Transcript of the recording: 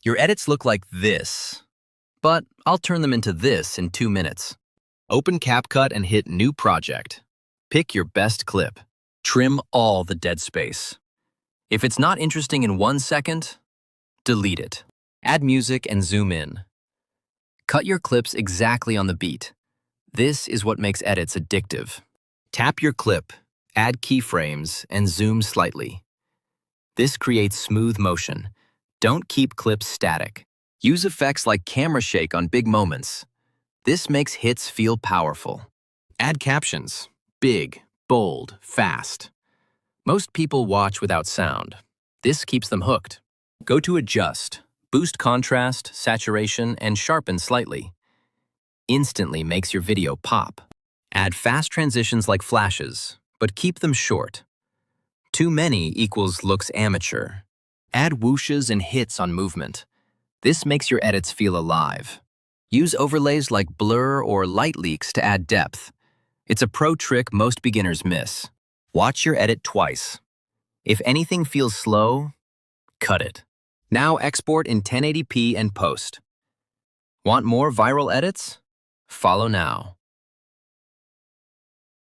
Your edits look like this, but I'll turn them into this in 2 minutes. Open CapCut and hit New Project. Pick your best clip. Trim all the dead space. If it's not interesting in 1 second, delete it. Add music and zoom in. Cut your clips exactly on the beat. This is what makes edits addictive. Tap your clip, add keyframes, and zoom slightly. This creates smooth motion. Don't keep clips static. Use effects like camera shake on big moments. This makes hits feel powerful. Add captions. Big, bold, fast. Most people watch without sound. This keeps them hooked. Go to Adjust. Boost contrast, saturation, and sharpen slightly. Instantly makes your video pop. Add fast transitions like flashes, but keep them short. Too many equals looks amateur. Add whooshes and hits on movement. This makes your edits feel alive. Use overlays like blur or light leaks to add depth. It's a pro trick most beginners miss. Watch your edit twice. If anything feels slow, cut it. Now export in 1080p and post. Want more viral edits? Follow now.